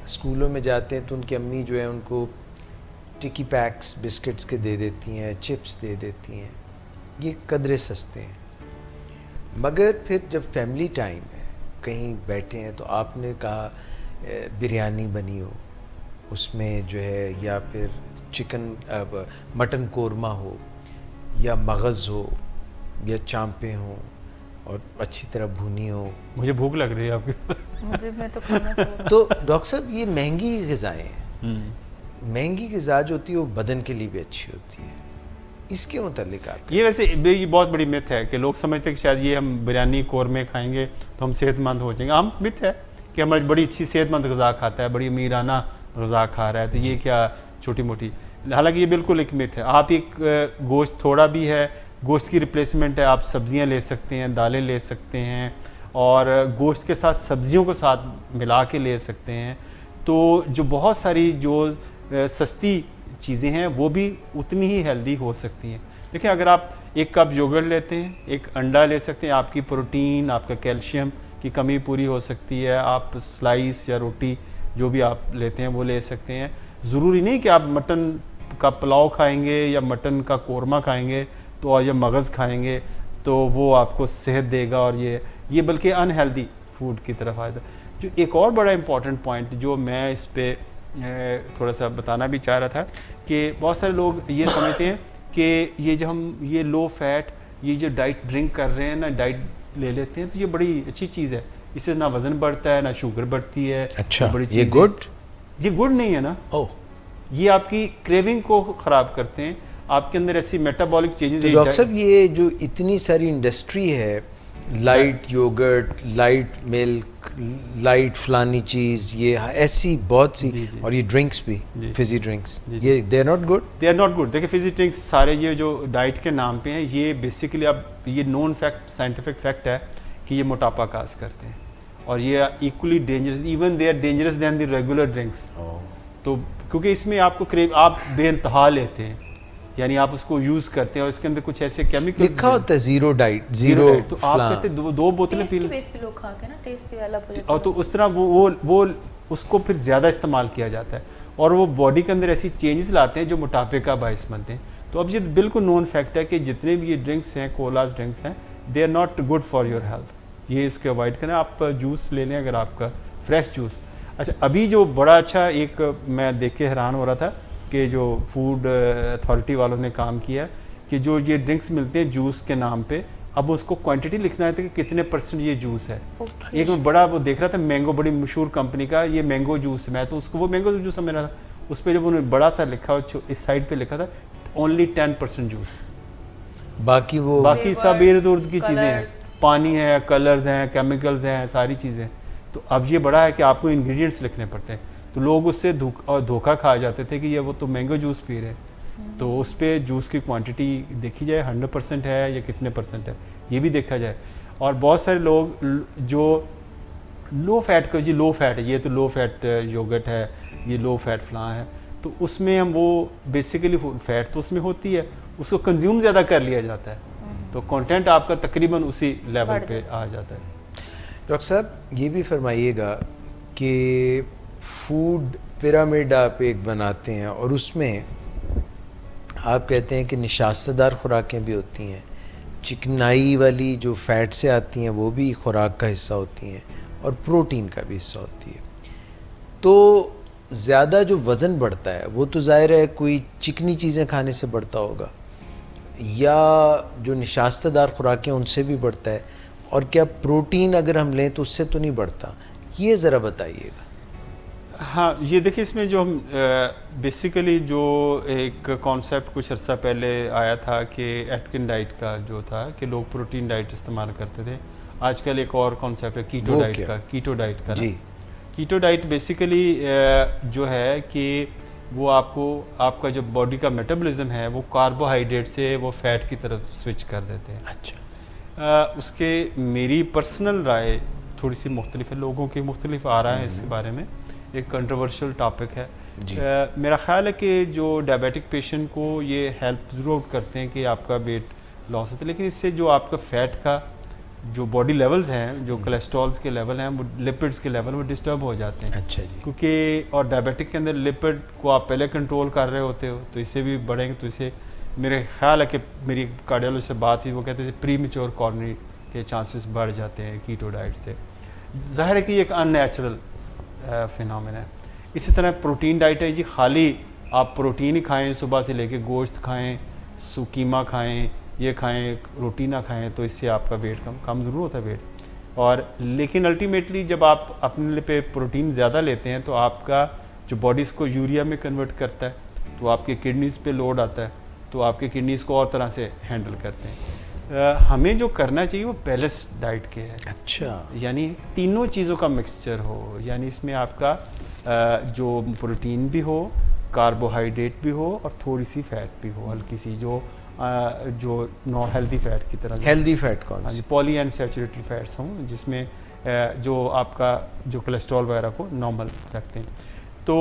स्कूलों में जाते हैं तो उनकी अम्मी जो है उनको टिकी पैक्स बिस्किट्स के दे देती हैं, चिप्स दे देती हैं, ये कदरे सस्ते हैं। मगर फिर जब फैमिली टाइम है, कहीं बैठे हैं, तो आपने कहा बिरयानी बनी हो उसमें जो है, या फिर चिकन मटन कोरमा हो, या मगज़ हो, या चांपे हों और अच्छी तरह भुनी हो। मुझे भूख लग रही है आपकी। मुझे, मैं तो खाना चाहूँगी। तो डॉक्टर साहब ये महंगी ग़िज़ाएँ हैं, महंगी ग़िज़ा जो होती है वो बदन के लिए भी अच्छी होती है, इसके मुतालिक आप? ये वैसे ये बहुत बड़ी मिथ है कि लोग समझते हैं कि शायद ये हम बिरयानी कोरमे खाएंगे तो हम सेहतमंद हो जाएंगे। हम मिथ है कि हमारी बड़ी अच्छी सेहतमंद ग़िज़ा खाता है, बड़ी अमीराना ग़िज़ा खा रहा है, तो ये क्या छोटी मोटी, हालांकि ये बिल्कुल एक मिथ है। आप एक गोश्त थोड़ा भी है, गोश्त की रिप्लेसमेंट है, आप सब्जियां ले सकते हैं, दालें ले सकते हैं, और गोश्त के साथ सब्जियों को साथ मिला के ले सकते हैं। तो जो बहुत सारी जो सस्ती चीज़ें हैं वो भी उतनी ही हेल्दी हो सकती हैं। देखिए, अगर आप एक कप योगर्ट लेते हैं, एक अंडा ले सकते हैं, आपकी प्रोटीन, आपका कैल्शियम की कमी पूरी हो सकती है। आप स्लाइस या रोटी जो भी आप लेते हैं वो ले सकते हैं। ज़रूरी नहीं कि आप मटन का पुलाव खाएंगे या मटन का कोरमा खाएंगे तो, और या मगज़ खाएंगे तो वो आपको सेहत देगा, और ये बल्कि अनहेल्दी फूड की तरफ आएगा। जो एक और बड़ा इम्पॉर्टेंट पॉइंट जो मैं इस पर थोड़ा सा बताना भी चाह रहा था कि बहुत सारे लोग ये समझते हैं कि ये जो हम ये लो फैट, ये जो डाइट ड्रिंक कर रहे हैं ना, डाइट ले लेते हैं, तो ये बड़ी अच्छी चीज़ है, इससे ना वज़न बढ़ता है ना शुगर बढ़ती है। अच्छा, बड़ी ये गुड? ये गुड नहीं है ना। ओह, ये आपकी क्रेविंग को ख़राब करते हैं, आपके अंदर ऐसी मेटाबॉलिक चेंजेस। तो डॉक्टर साहब ये जो इतनी सारी इंडस्ट्री है, light yoghurt, light milk, light फलानी चीज़, ये ऐसी बहुत सी, और ये ड्रिंक्स भी, फिजी ड्रिंक्स, ये they are not good? They are not good. देखिए, फिजी ड्रिंक्स सारे ये जो डाइट के नाम पे हैं, ये बेसिकली अब ये नोन फैक्ट, साइंटिफिक फैक्ट है कि ये मोटापा काज करते हैं, और ये equally dangerous, even they are dangerous than the regular drinks. तो क्योंकि इसमें आपको आप बेइंतहा लेते हैं, यानी आप उसको यूज़ करते हैं, और इसके अंदर कुछ ऐसे केमिकल लिखा होता है ज़ीरो डाइट, ज़ीरो, तो आप कहते हैं दो बोतलें पी टेस्ट पे लोग खाते हैं ना, टेस्ट पे अलग हो जाता है, और तो उस तरह वो उसको फिर ज़्यादा इस्तेमाल किया जाता है, और वो बॉडी के अंदर ऐसी चेंजेस लाते हैं जो मोटापे का बायस बनते हैं। तो अब ये बिल्कुल नोन फैक्ट है कि जितने भी ये ड्रिंक्स हैं, कोलाज ड्रिंक्स हैं, they are not good for your health. ये इसको अवॉइड करें। आप जूस ले लें, अगर आपका फ्रेश जूस। अच्छा, अभी जो बड़ा अच्छा एक मैं देख के हैरान हो रहा था कि जो फूड अथॉरिटी वालों ने काम किया कि जो ये ड्रिंक्स मिलते हैं जूस के नाम पे, अब उसको क्वांटिटी लिखना है कि कितने % ये जूस है। एक मैं बड़ा वो देख रहा था, मैंगो, बड़ी मशहूर कंपनी का ये मैंगो जूस है, मैं तो उसको वो मैंगो जूस समझ रहा था, उस पर जब उन्होंने बड़ा सा लिखा, इस साइड पे लिखा था ओनली 10% जूस, बाकी सब इर्द उर्द की चीज़ें हैं, पानी है, कलर्स हैं, केमिकल्स हैं, सारी चीज़ें। तो अब ये बड़ा है कि आपको इंग्रेडिएंट्स लिखने पड़ते हैं। तो लोग उससे धोखा खा जाते थे कि ये वो तो मैंगो जूस पी रहे हैं, तो उस पर जूस की क्वांटिटी देखी जाए 100% है या कितने % है, ये भी देखा जाए। और बहुत सारे लोग जो लो फैट का, जी लो फैट है, ये तो लो फैट योगर्ट है, ये लो फैट फलां है, तो उसमें हम वो बेसिकली फैट तो उसमें होती है, उसको कंज्यूम ज़्यादा कर लिया जाता है, तो कंटेंट आपका तकरीबन उसी लेवल पे आ जाता है। डॉक्टर साहब ये भी फरमाइएगा कि फूड पिरामिड आप एक बनाते हैं और उसमें आप कहते हैं कि निशास्तदार खुराकें भी होती हैं, चिकनाई वाली जो फैट से आती हैं वो भी खुराक का हिस्सा होती हैं और प्रोटीन का भी हिस्सा होती है। तो ज़्यादा जो वज़न बढ़ता है वो तो ज़ाहिर है कोई चिकनी चीज़ें खाने से बढ़ता होगा, या जो निशास्तदार खुराकें उनसे भी बढ़ता है, और क्या प्रोटीन अगर हम लें तो उससे तो नहीं बढ़ता, ये ज़रा बताइएगा। हाँ, ये देखिए इसमें जो हम बेसिकली जो एक कॉन्सेप्ट कुछ अर्सा पहले आया था कि एटकिन डाइट का जो था कि लोग प्रोटीन डाइट इस्तेमाल करते थे, आजकल एक और कॉन्सेप्ट है कीटो डाइट का, कीटो डाइट का जी। कीटो डाइट बेसिकली जो है कि वो आपका जो बॉडी का मेटाबॉलिज्म है वो कार्बोहाइड्रेट से वो फैट की तरफ स्विच कर देते हैं। अच्छा। उसके मेरी पर्सनल राय थोड़ी सी मुख्तलिफ है, लोगों की मुख्तलिफ आ रहा है इसके बारे में, एक कंट्रोवर्शियल टॉपिक है। मेरा ख्याल है कि जो डायबिटिक पेशेंट को ये हेल्प ज़रूर करते हैं कि आपका वेट लॉस होता है, लेकिन इससे जो आपका फ़ैट का जो बॉडी लेवल्स हैं, जो कोलेस्ट्रॉल्स के लेवल हैं, वो लिपिड्स के लेवल वो डिस्टर्ब हो जाते हैं। अच्छा जी। क्योंकि और डायबिटिक के अंदर लिपिड को आप पहले कंट्रोल कर रहे होते हो, तो इससे भी बढ़ेंगे, तो इससे मेरे ख्याल है कि मेरी कार्डियोलॉजिस्ट से बात हुई, वो कहते थे प्री मैच्योर कॉर्नरी के चांसेस बढ़ जाते हैं कीटो डाइट से। ज़ाहिर है कि एक अननेचुरल फिनोमेना है। इसी तरह प्रोटीन डाइट है जी, खाली आप प्रोटीन ही खाएं, सुबह से लेके गोश्त खाएं, कीमा खाएं, ये खाएं, रोटी ना खाएं, तो इससे आपका वेट कम ज़रूर होता है वेट। और लेकिन अल्टीमेटली जब आप अपने पे प्रोटीन ज़्यादा लेते हैं तो आपका जो बॉडी इसको यूरिया में कन्वर्ट करता है, तो आपके किडनीज़ पे लोड आता है, तो आपके किडनीज़ को और तरह से हैंडल करते हैं। हमें जो करना चाहिए वो बैलेंस डाइट के है। अच्छा। यानी तीनों चीज़ों का मिक्सचर हो, यानी इसमें आपका जो प्रोटीन भी हो, कार्बोहाइड्रेट भी हो और थोड़ी सी फैट भी हो, हल्की सी, जो नॉन हेल्दी फैट की तरह। हेल्दी फैट कौन सी? पॉली अनसैचुरेटेड फैट्स हों, जिसमें जो आपका जो कोलेस्ट्रॉल वगैरह को नॉर्मल रखते हैं। तो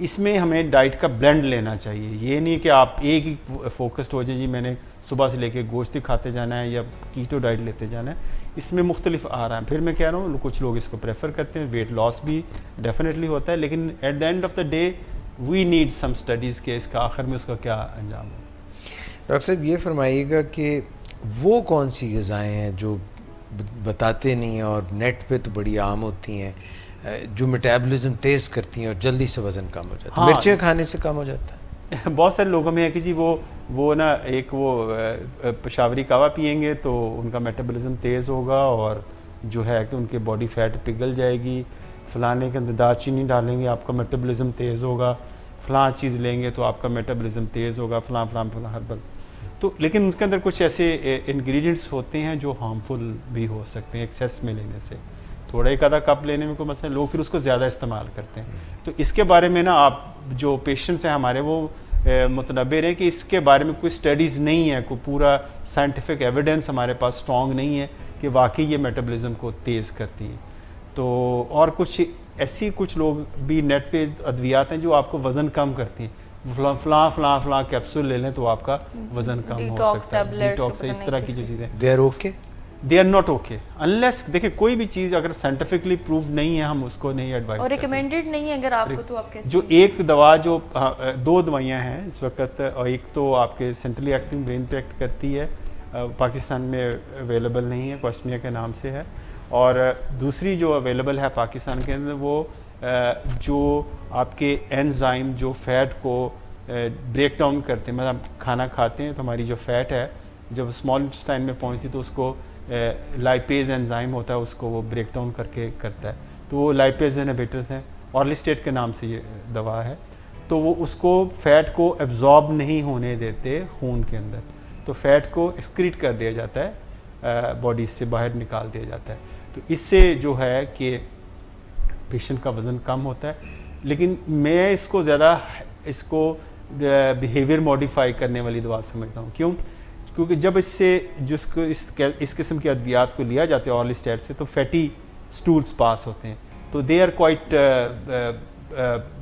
इसमें हमें डाइट का ब्लेंड लेना चाहिए। ये नहीं कि आप एक ही फोकस्ड हो जाए, जी मैंने सुबह से लेके गोश्त ही खाते जाना है या कीटो डाइट लेते जाना है, इसमें मुख्तलिफ आ रहा है। फिर मैं कह रहा हूँ कुछ लोग इसको प्रेफर करते हैं, वेट लॉस भी डेफिनेटली होता है, लेकिन at the end of the day we need some studies के इसका आखिर में उसका क्या अंजाम हो। डॉक्टर साहब ये फरमाइएगा कि वो कौन सी ग़िज़ाएँ हैं जो बताते नहीं हैं और नेट पे तो बड़ी आम होती हैं, जो मेटाबॉलिज्म तेज़ करती हैं और जल्दी से वज़न कम हो जाता है? हाँ। मिर्चें खाने से कम हो जाता है? बहुत सारे लोगों में है कि जी वो ना एक वो पेशावरी कावा पियेंगे तो उनका मेटाबॉलिज्म तेज़ होगा और जो है कि उनकी बॉडी फैट पिघल जाएगी, फलाने के अंदर दालचीनी डालेंगे आपका मेटाबॉलिज्म तेज़ होगा, फ़लाँ चीज़ लेंगे तो आपका मेटाबॉलिज्म तेज़ होगा, फ़लाँ हर्बल। तो लेकिन उसके अंदर कुछ ऐसे इंग्रेडिएंट्स होते हैं जो हार्मफुल भी हो सकते हैं एक्सेस में लेने से। थोड़ा एक आधा कप लेने में कोई मसला, लोग फिर उसको ज़्यादा इस्तेमाल करते हैं। तो इसके बारे में ना आप जो पेशेंट्स हैं हमारे वो मुतनब्बे हैं कि इसके बारे में कोई स्टडीज़ नहीं है, कोई पूरा साइंटिफिक एविडेंस हमारे पास स्ट्रॉन्ग नहीं है कि वाकई ये मेटाबॉलिज्म को तेज़ करती है। तो और कुछ लोग भी नेट पे अद्वियात हैं जो आपको वज़न कम करती हैं, फलां कैप्सूल ले लें तो आपका वज़न कम हो सकता है, डिटॉक्स इस तरह की जो चीज़ें, they are okay, they are not okay unless, देखिए कोई भी चीज़ अगर साइंटिफिकली प्रूव नहीं है हम उसको नहीं एडवाइस और रिकमेंडेड नहीं है अगर आपको, तो आप कैसे? जो एक दवा जो दो दवाइयाँ हैं इस वक्त, और एक तो आपके सेंट्रली एक्टिंग ब्रेन पे एक्ट करती है, पाकिस्तान में अवेलेबल नहीं है, क्वेस्मिया के नाम से है, और दूसरी जो अवेलेबल है पाकिस्तान के अंदर वो जो आपके एंजाइम जो फैट को ब्रेक डाउन करते हैं, मतलब खाना खाते हैं तो हमारी जो फैट है जब स्मॉल इंटेस्टाइन में पहुंचती तो उसको लाइपेज एंजाइम होता है, उसको वो ब्रेक डाउन करके करता है, तो वो लाइपेज इनहिबिटर्स हैं, ऑर्लिस्टेट के नाम से ये दवा है। तो वो उसको फैट को एब्जॉर्ब नहीं होने देते खून के अंदर, तो फैट को एक्सक्रीट कर दिया जाता है, बॉडी से बाहर निकाल दिया जाता है। तो इससे जो है कि पेशेंट का वज़न कम होता है। लेकिन मैं इसको ज़्यादा बिहेवियर मॉडिफाई करने वाली दवा समझता हूँ। क्यों? क्योंकि जब इससे जिसको इस किस्म की अद्वियात को लिया जाता है ऑर्लिस्टेट से, तो फैटी स्टूल्स पास होते हैं, तो दे आर क्वाइट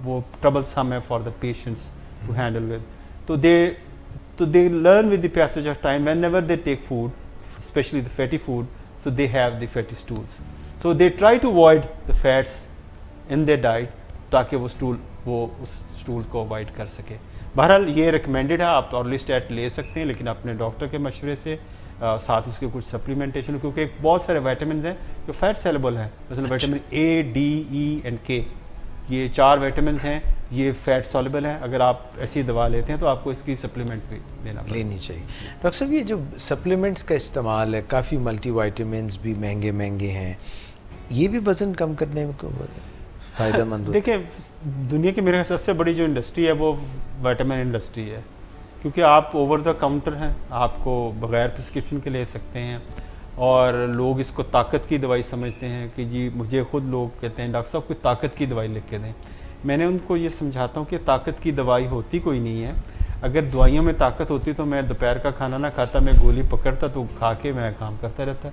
वो ट्रबलसम है for the patients to handle with. तो they learn with the passage of time whenever they take food, especially the fatty food, so they have the fatty stools, so they try to avoid the fats in their diet ताकि वो उस stool को avoid कर सके। बहरहाल ये recommended है, आप ऑर्लिस्टेट ले सकते हैं, लेकिन अपने डॉक्टर के मशवरे से साथ उसके कुछ सप्लीमेंटेशन, क्योंकि बहुत सारे विटामिन हैं जो फैट सेलेबल हैं। मतलब vitamin A, D, E and के, ये 4 विटामिन हैं, ये फैट सॉल्युबल हैं। अगर आप ऐसी दवा लेते हैं तो आपको इसकी सप्लीमेंट भी लेनी चाहिए। डॉक्टर साहब, ये जो सप्लीमेंट्स का इस्तेमाल है, काफ़ी मल्टीविटामिन्स भी महंगे महंगे हैं, ये भी वज़न कम करने में फ़ायदेमंद होता है? देखिए, दुनिया की मेरे सबसे बड़ी जो इंडस्ट्री है वो विटामिन इंडस्ट्री है, क्योंकि आप ओवर द काउंटर हैं, आपको बग़ैर प्रिस्क्रिप्शन के ले सकते हैं, और लोग इसको ताकत की दवाई समझते हैं कि जी, मुझे ख़ुद लोग कहते हैं डॉक्टर साहब कोई ताकत की दवाई लिख के दें। मैंने उनको ये समझाता हूँ कि ताकत की दवाई होती कोई नहीं है। अगर दवाइयों में ताकत होती तो मैं दोपहर का खाना ना खाता, मैं गोली पकड़ता तो खा के मैं काम करता रहता।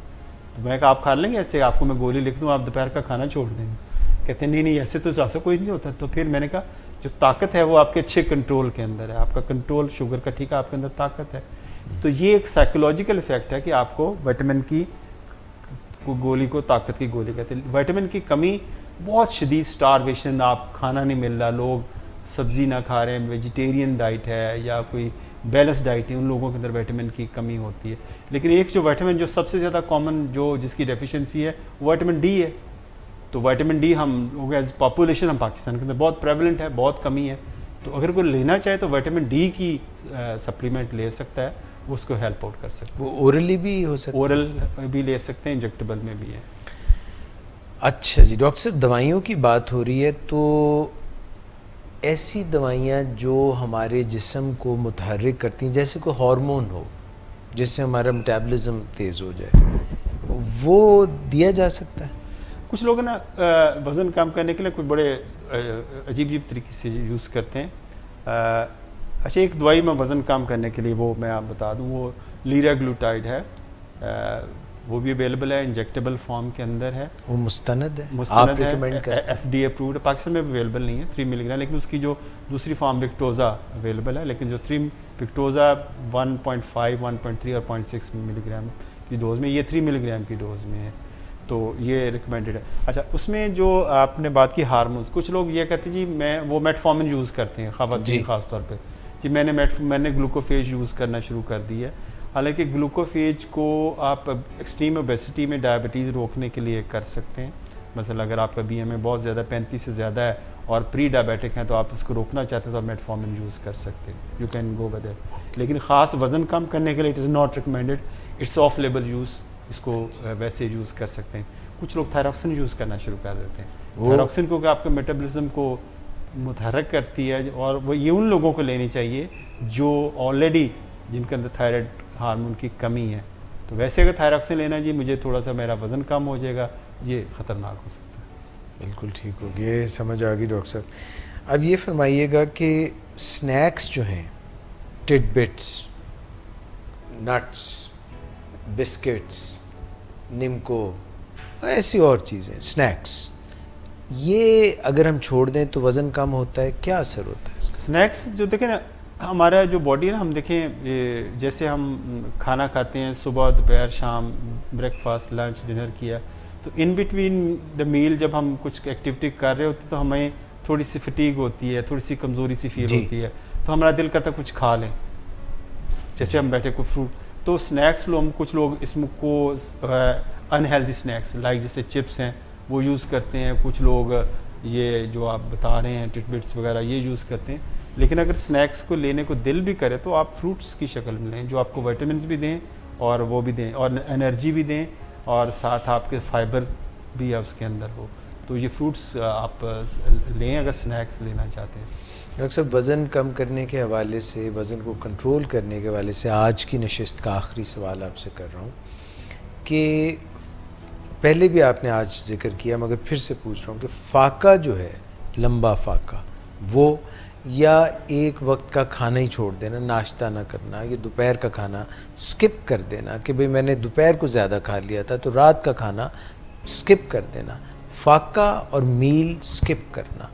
तो मैं कहा आप खा लेंगे ऐसे, आपको मैं गोली लिख दूँ, आप दोपहर का खाना छोड़ देंगे? कहते नहीं नहीं, ऐसे तो ऐसा कोई नहीं होता। तो फिर मैंने कहा जो ताकत है वो आपके अच्छे कंट्रोल के अंदर है, आपका कंट्रोल शुगर का ठीक है, आपके अंदर ताकत है। तो ये एक साइकोलॉजिकल इफेक्ट है कि आपको विटामिन की गोली को ताकत की गोली कहते हैं। विटामिन की कमी बहुत शदीद, स्टारवेशन, आप खाना नहीं मिल रहा, लोग सब्ज़ी ना खा रहे हैं, वेजिटेरियन डाइट है या कोई बैलेंस डाइट है, उन लोगों के अंदर विटामिन की कमी होती है। लेकिन एक जो विटामिन जो सबसे ज़्यादा कॉमन जो जिसकी डेफिशिएंसी है वो विटामिन डी है। तो विटामिन डी हम लोग एज पॉपुलेशन हम पाकिस्तान के अंदर बहुत प्रेवलेंट है, बहुत कमी है। तो अगर कोई लेना चाहे तो विटामिन डी की सप्लीमेंट ले सकता है, वो उसको हेल्प आउट कर सकता है। वो ओरली भी हो सकता है? ओरल भी ले सकते हैं, इंजेक्टेबल में भी है। अच्छा जी, डॉक्टर साहब दवाइयों की बात हो रही है, तो ऐसी दवाइयाँ जो हमारे जिस्म को मुतहर्रिक करती हैं, जैसे कोई हार्मोन हो जिससे हमारा मेटाबॉलिज्म तेज़ हो जाए, वो दिया जा सकता है? कुछ लोग ना वज़न कम करने के लिए कुछ बड़े अजीब अजीब तरीके से यूज़ करते हैं। अच्छा, एक दवाई में वज़न कम करने के लिए, वो मैं आप बता दूं, वो लीराग्लूटाइड है, वो भी अवेलेबल है, इंजेक्टेबल फॉर्म के अंदर है। वो मुस्तनद है, आप रिकमेंड करते हैं? FDA अप्रूव्ड है, पाकिस्तान में भी अवेलेबल नहीं है 3 मिलीग्राम, लेकिन उसकी जो दूसरी फॉर्म विक्टोज़ा अवेलेबल है। लेकिन जो विक्टोज़ा 1.5, 1.3 और 0.6 मिलीग्राम की डोज़ में, ये 3 मिलीग्राम की डोज़ में है, तो ये रिकमेंडेड है। अच्छा, उसमें जो आपने बात की हार्मोन्स, कुछ लोग ये कहते हैं जी वो मेटफॉर्मिन यूज़ करते हैं ख़वातीन ख़ास तौर पे, जी मैंने ग्लूकोफेज यूज़ करना शुरू कर दी है। हालांकि ग्लूकोफेज को आप एक्सट्रीम ओबेसिटी में डायबिटीज़ रोकने के लिए कर सकते हैं। मसलन अगर आपका BMI बहुत ज़्यादा 35 से ज़्यादा है और प्री डायबिटिक हैं, तो आप इसको रोकना चाहते हैं तो आप मेटफॉर्मिन यूज़ कर सकते हैं, you can go with it. लेकिन ख़ास वज़न कम करने के लिए it is not recommended, it's of label use, इसको वैसे यूज़ कर सकते हैं। कुछ लोग थायरॉक्सिन यूज़ करना शुरू कर देते हैं। थायरॉक्सिन को आपके मेटाबॉलिज्म को मुतहर्रिक करती है, और वो ये उन लोगों को लेनी चाहिए जो ऑलरेडी जिनके अंदर थायराइड हार्मोन की कमी है। तो वैसे अगर थायरॉक्सिन लेना जी, मुझे थोड़ा सा मेरा वज़न कम हो जाएगा, ये ख़तरनाक हो सकता है। बिल्कुल ठीक हो गया, ये समझ आ गई डॉक्टर साहब। अब ये फरमाइएगा कि स्नैक्स जो हैं, टिडबिट्स, नट्स, बिस्किट्स, निमको, ऐसी और चीज़ें, स्नैक्स, ये अगर हम छोड़ दें तो वज़न कम होता है, क्या असर होता है इसका? स्नैक्स जो देखें ना, हमारा जो बॉडी है ना, हम देखें जैसे हम खाना खाते हैं सुबह, दोपहर, शाम, ब्रेकफास्ट, लंच, डिनर किया, तो इन बिटवीन द मील जब हम कुछ एक्टिविटी कर रहे होते हैं तो हमें थोड़ी सी फटीग होती है, थोड़ी सी कमज़ोरी सी फील होती है, तो हमारा दिल करता कुछ खा लें, जैसे हम बैठे कोई फ्रूट। तो स्नैक्स कुछ लोग इसको अनहेल्दी स्नैक्स लाइक जैसे चिप्स हैं वो यूज़ करते हैं, कुछ लोग ये जो आप बता रहे हैं टिडबिट्स वगैरह ये यूज़ करते हैं। लेकिन अगर स्नैक्स को लेने को दिल भी करे तो आप फ्रूट्स की शक्ल में लें, जो आपको विटामिन भी दें और वो भी दें और एनर्जी भी दें, और साथ आपके फाइबर भी है उसके अंदर हो। तो ये फ्रूट्स आप लें अगर स्नैक्स लेना चाहते हैं। डॉक्टर साहब, वज़न कम करने के हवाले से, वज़न को कंट्रोल करने के हवाले से आज की नशिस्त का आखिरी सवाल आपसे कर रहा हूँ कि पहले भी आपने आज जिक्र किया मगर फिर से पूछ रहा हूँ कि फाका जो है, लंबा फाका, वो या एक वक्त का खाना ही छोड़ देना, नाश्ता ना करना, या दोपहर का खाना स्किप कर देना कि भाई मैंने दोपहर को ज़्यादा खा लिया था तो रात का खाना स्किप कर देना, फाका और मील स्किप करना,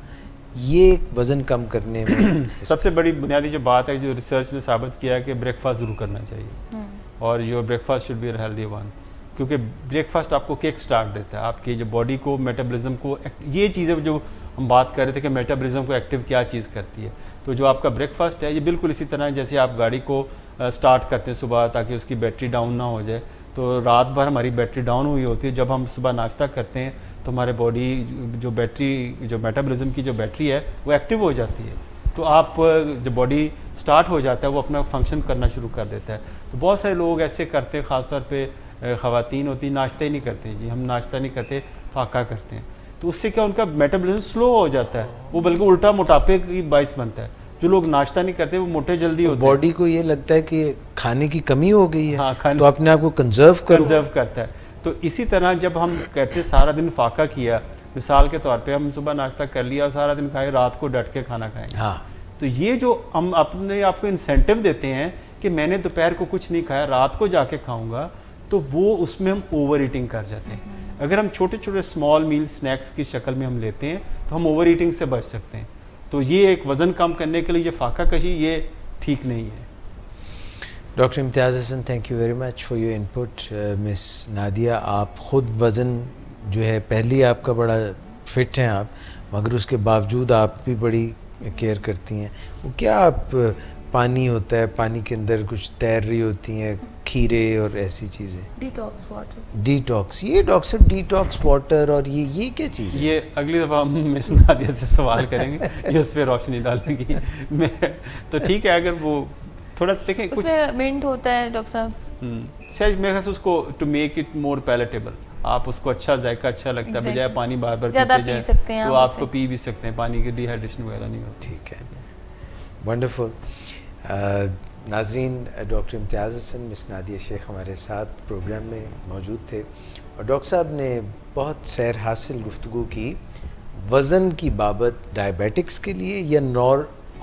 ये वज़न कम करने में सबसे बड़ी बुनियादी जो बात है जो रिसर्च ने साबित किया है कि ब्रेकफास्ट ज़रूर करना चाहिए, और your breakfast should be healthy one, क्योंकि ब्रेकफास्ट आपको किक स्टार्ट देता है, आपकी जो बॉडी को, मेटाबॉलिज्म को, ये चीज़ें जो हम बात कर रहे थे कि मेटाबॉलिज्म को एक्टिव क्या चीज़ करती है, तो जो आपका ब्रेकफास्ट है ये बिल्कुल इसी तरह जैसे आप गाड़ी को स्टार्ट करते हैं सुबह ताकि उसकी बैटरी डाउन ना हो जाए, तो रात भर हमारी बैटरी डाउन हुई होती है, जब हम सुबह नाश्ता करते हैं तो हमारे बॉडी जो बैटरी, जो मेटाबॉलिज्म की जो बैटरी है वो एक्टिव हो जाती है, तो आप जब बॉडी स्टार्ट हो जाता है वो अपना फंक्शन करना शुरू कर देता है। तो बहुत सारे लोग ऐसे करते हैं, ख़ासतौर पे ख़वातीन होती, नाश्ता ही नहीं करते जी, हम नाश्ता नहीं करते, फाका करते हैं, तो उससे क्या उनका मेटाबॉलिज्म स्लो हो जाता है, वो बल्कि उल्टा मोटापे की बाइस बनता है। जो लोग नाश्ता नहीं करते वो मोटे जल्दी होते हैं। बॉडी को ये लगता है कि खाने की कमी हो गई है, हाँ, तो अपने आप को कंजर्व करता है। तो इसी तरह जब हम कहते सारा दिन फाका किया, मिसाल के तौर पे हम सुबह नाश्ता कर लिया और सारा दिन खाए, रात को डट के खाना खाएंगे, हाँ, तो ये जो हम अपने आपको इंसेंटिव देते हैं कि मैंने दोपहर को कुछ नहीं खाया, रात को जाके खाऊंगा, तो वो उसमें हम ओवर ईटिंग कर जाते हैं। अगर हम छोटे छोटे स्मॉल मील स्नैक्स की शक्ल में हम लेते हैं तो हम ओवर ईटिंग से बच सकते हैं। तो ये एक वज़न कम करने के लिए ये फाका कशी ये ठीक नहीं है। Doctor Imtiaz Hasan, thank you very much for your input. Miss Nadia, आप ख़ुद वज़न जो है, पहले आपका बड़ा फिट हैं आप, मगर उसके बावजूद आप भी बड़ी केयर करती हैं। वो क्या आप पानी होता है, पानी के अंदर कुछ तैर रही होती हैं, खीरे और ऐसी चीज़ें, डिटॉक्स वाटर, डिटॉक्स, ये डॉक्टर साहब डिटॉक्स वाटर और ये क्या चीज़ है? ये अगली दफ़ा हम मिस नादिया से सवाल करेंगे, ये उस पर रोशनी डालेंगी। मैं तो ठीक है, अगर वो थोड़ा सा देखें कुछ उसमें मिंट होता है डॉक्टर साहब, शायद मेरे ख्याल से उसको to make it more palatable, आप उसको अच्छा जायका अच्छा लगता है, बजाय पानी बार बार ज़्यादा पीते पी जाएं, सकते हैं तो आप आपको पी भी सकते हैं, पानी की डिहाइड्रेशन वगैरह नहीं होती। ठीक है, वंडरफुल। नाजरीन, डॉक्टर इम्तियाज़ हसन, मिस नादिया शेख हमारे साथ प्रोग्राम में मौजूद थे और डॉक्टर साहब ने बहुत सैर हासिल गुफ्तगू की वज़न की बाबत डायबिटिक्स के लिए या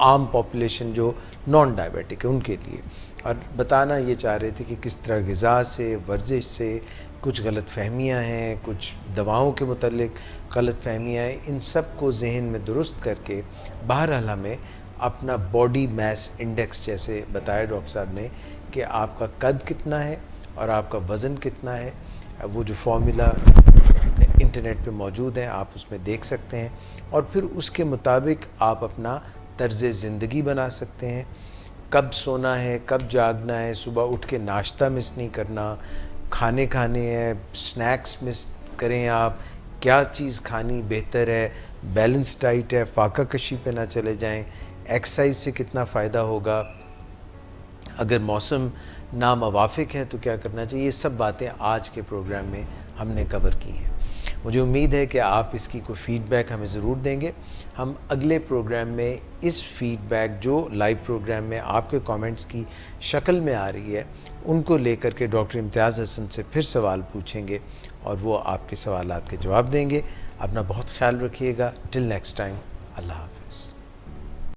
आम पॉपुलेशन जो नॉन डायबिटिक है उनके लिए, और बताना ये चाह रहे थे कि किस तरह ग़िज़ा से, वर्जिश से कुछ गलत फहमियाँ हैं, कुछ दवाओं के मुतल्लिक गलत फहमियाँ हैं, इन सब को जहन में दुरुस्त करके बहरहाल हमें अपना बॉडी मैस इंडेक्स, जैसे बताया डॉक्टर साहब ने कि आपका कद कितना है और आपका वज़न कितना है, वो जो फार्मूला इंटरनेट पे मौजूद है आप उसमें देख सकते हैं, और फिर उसके मुताबिक आप अपना तर्ज़ ज़िंदगी बना सकते हैं। कब सोना है, कब जागना है, सुबह उठ के नाश्ता मिस नहीं करना, खाने हैं, स्नैक्स मिस करें आप, क्या चीज़ खानी बेहतर है, बैलेंस डाइट है, फाका कशी पे ना चले जाएं, एक्सरसाइज से कितना फ़ायदा होगा, अगर मौसम नामवाफिक है तो क्या करना चाहिए, ये सब बातें आज के प्रोग्राम में हमने कवर की हैं। मुझे उम्मीद है कि आप इसकी कोई फ़ीडबैक हमें ज़रूर देंगे। हम अगले प्रोग्राम में इस फ़ीडबैक जो लाइव प्रोग्राम में आपके कमेंट्स की शक्ल में आ रही है उनको लेकर के डॉक्टर इम्तियाज़ हसन से फिर सवाल पूछेंगे और वो आपके सवालात के जवाब देंगे। अपना बहुत ख्याल रखिएगा। टिल नेक्स्ट टाइम, अल्लाह हाफ़िज़।